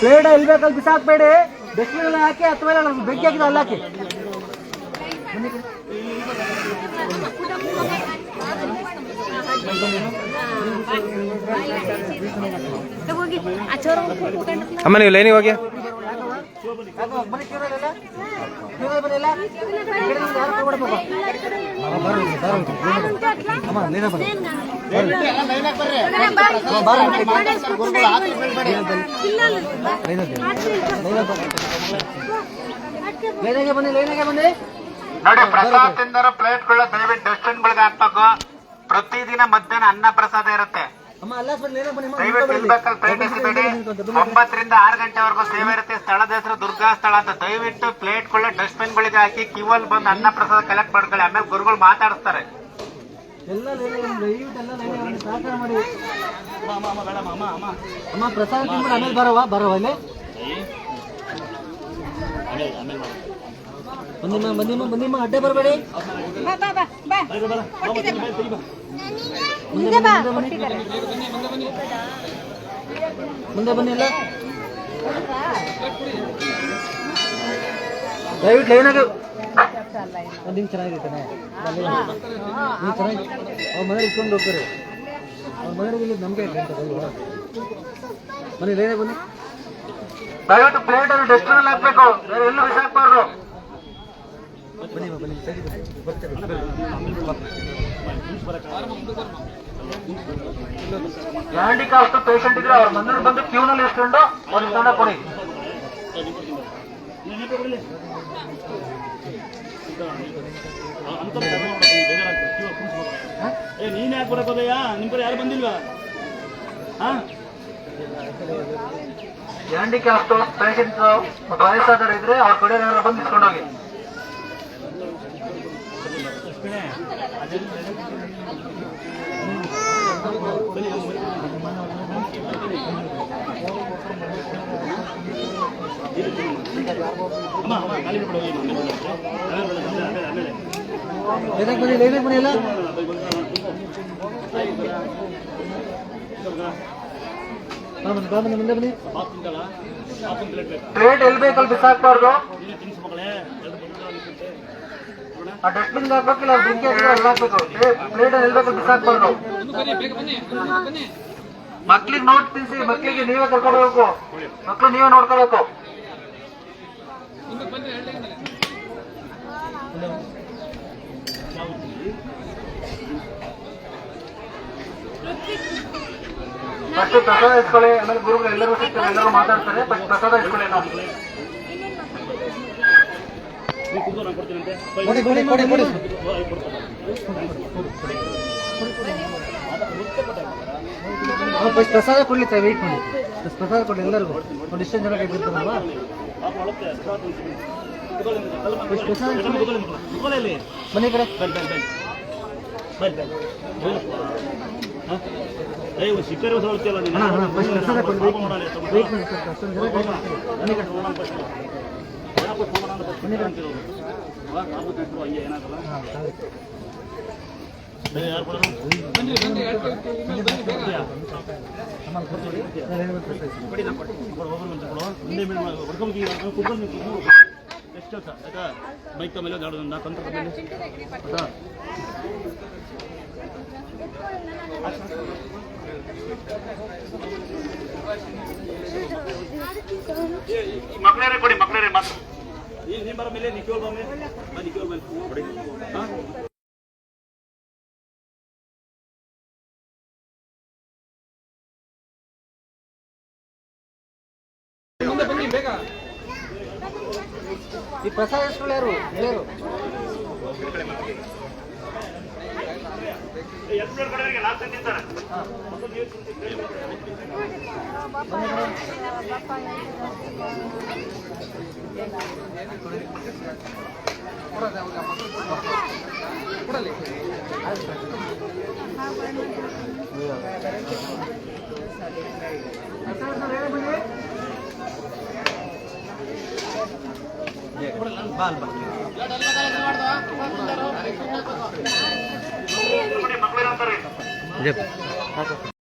Plate ಎಲ್ಲಿ ಬೇಕಲ್ಲಿ ಬಿಸಾಕ್ಬೇಡಿ, dustbin ಹಾಕಿ ಅಥವಾ ಬೆಂಕಿ ಹಾಕಿದ ಅಲ್ಲಿ ಹಾಕಿ. ಅಮ್ಮ ನೀವು ಲೈನಿಗೆ ಹೋಗಿ. ನೋಡಿ, ಪ್ರಸಾದ ತಿಂದರೆ ಪ್ಲೇಟ್ಗಳ ದಯವಿಟ್ಟು ಡಸ್ಟ್ಬಿನ್ಗಳಿಗೆ ಹಾಕ್ಬೇಕು. ಪ್ರತಿದಿನ ಮಧ್ಯಾಹ್ನ ಅನ್ನ ಪ್ರಸಾದ ಇರುತ್ತೆ, ದಯವಿಟ್ಟು ಇಲ್ಬೇಕಲ್ಲಿ ಪ್ಲೇಟ್ ಎಸಿಬೇಡಿ. 9 ರಿಂದ 6 ಗಂಟೆವರೆಗೂ ಸೇವೆ ಇರುತ್ತೆ. ಸ್ಥಳದ ಹೆಸರು ದುರ್ಗಾ ಸ್ಥಳ ಅಂತ. ದಯವಿಟ್ಟು ಪ್ಲೇಟ್ಗಳ ಡಸ್ಟ್ಬಿನ್ಗಳಿಗೆ ಹಾಕಿ ಕ್ಯೂವಲ್ಲಿ ಬಂದು ಅನ್ನ ಪ್ರಸಾದ ಕಲೆಕ್ಟ್ ಮಾಡ್ಕೊಳ್ಳಿ. ಆಮೇಲೆ ಗುರುಗಳು ಮಾತಾಡಿಸ್ತಾರೆ. ಅಮ್ಮ ಪ್ರಸಾದ ತಿಂದ್ಬಿಟ್ಟು ಆಮೇಲೆ ಬರವ ಇಲ್ಲಿ ಬಂದಿಮ್ಮ ಅಡ್ಡೆ ಬರಬೇಡಿ. ಮುಂದೆ ಬನ್ನಿ ಎಲ್ಲ ದಯವಿಟ್ಟು ಲೈನಾಗ ನಿಮ್ ಚೆನ್ನಾಗಿರ್ತಾನೆ. ನೀವು ಚೆನ್ನಾಗಿ ಅವ್ರ ಮನೇಲಿ ಇಟ್ಕೊಂಡು ಹೋಗ್ತಾರೆ. ಅವ್ರ ಮನೇಲಿ ನಮ್ಗೆ ಬನ್ನಿ ಲೈನಾಗ ಬನ್ನಿ. ದಯವಿಟ್ಟು ಪ್ಲೇಟ್ ಅಲ್ಲಿ ಡಸ್ಟ್ಬಿನ್ ಹಾಕ್ಬೇಕು, ಎಲ್ಲೂ ಬಿಸಾಕ್ಬಾರ್ದು. ಬನ್ನಿ ಬನ್ನಿ ಹ್ಯಾಂಡಿಕ್ಯಾಪ್ಟ್ ಪೇಷಂಟ್ ಇದ್ರೆ ಅವ್ರ ಮನೇಲಿ ಬಂದು ಕ್ಯೂನಲ್ಲಿ ಇಟ್ಕೊಂಡು ಒಂದು ತಂಡ ಕೊಡಿ. ನೀನ್ ಯಾಕೆ ಬರಕೋದಯ್ಯ? ನಿಮ್ ಕಡೆ ಯಾರು ಬಂದಿಲ್ವಾ? ಹ್ಯಾಂಡಿಕ್ಯಾಪ್ಟ್ ಪೇಷಂಟ್ ಮತ್ತು ವಯಸ್ಸಾದವರು ಇದ್ರೆ ಅವ್ರ ಕಡೆ ಏನಾದ್ರು ಬಂದು ಇಸ್ಕೊಂಡೋಗಿ. ಲೈನಾಗ ಬನ್ನಿ ಎಲ್ಲ ಮುಂದೆ ಬನ್ನಿ. ಪ್ಲೇಟ್ ಎಲ್ಲಿ ಬೇಕಲ್ಲಿ ಬಿಸಾಕ್ಬಾರ್ದು. ಆ ಡಸ್ಟ್ಬಿನ್ ಹಾಕ್ಬೇಕಿಲ್ಲ, ಬೆಂಕಿ ಹಾಕಿದ್ರೆ ಅಲ್ಲಿ ಹಾಕ್ಬೇಕು. ಪ್ಲೇಟ್ ಎಲ್ಲಿ ಬೇಕಲ್ಲಿ ಬಿಸಾಕ್ಬಾರ್ದು. ಮಕ್ಳಿಗೆ ನೋಟ್ ತಿನ್ಸಿ, ಮಕ್ಳಿಗೆ ನೀವೇ ಕರ್ಕೊಂಡು ಹೋಗ್ಬೇಕು. ಮಕ್ಳು ನೀವೇ ನೋಡ್ಕೋಬೇಕು. ಫಸ್ಟ್ ಪ್ರಸಾದ ಇಸ್ಕೊಳ್ಳಿ, ಆಮೇಲೆ ಗುರುಗಳು ಎಲ್ಲರೂ ಸಿಗ್ತಾರೆ, ಎಲ್ಲರೂ ಮಾತಾಡ್ತಾರೆ. ಫಸ್ಟ್ ಪ್ರಸಾದ ಇಸ್ಕೊಳ್ಳಿ. ನಾವು ಫಸ್ಟ್ ಪ್ರಸಾದ ಕೊಡ್ಲಿ, ವೆಯ್ಟ್ ಮಾಡಿ. ಪ್ರಸಾದ ಕೊಡಿ ಎಲ್ಲರಿಗೂ. ಒಂದು ಇಷ್ಟೊಂದು ಜನ ಕೈಬಿಡ್ತಾರಲ್ವಾ? ಬನ್ನಿ ಕಡೆ ಸಿಕ್ಕರೆ ಹೊಡ್ತೀಯಲ್ಲ ನೀನು. ಪ್ರಸಾದ ಕೊಡಿ, ವೆಯ್ಟ್ ಮಾಡಿ ಸರ್. ಅಷ್ಟೊಂದು ಜನ ಬನ್ನಿ ಕಡೆ ಬೈಕ್ ಮೇಲೆ ಮಕ್ಕಳೇ ಕೊಡಿ, ಮಕ್ಕಳೇ ಮಾತ್ರ. ನೀನ್ ಬರ ಮೇಲೆ ನಿಕ್ಕೋಲ್ ಬಾ ಮೇಲೆ ನಿಕ್ಕೋಲ್ ಮೇಲೆ ಕೊಡಿ. ಈ ಪ್ರಸಾದ ಇಸ್ಕೊಳ್ಳಿ ಯಾರು ಹೇಳರು. ಮಕ್ಕಳು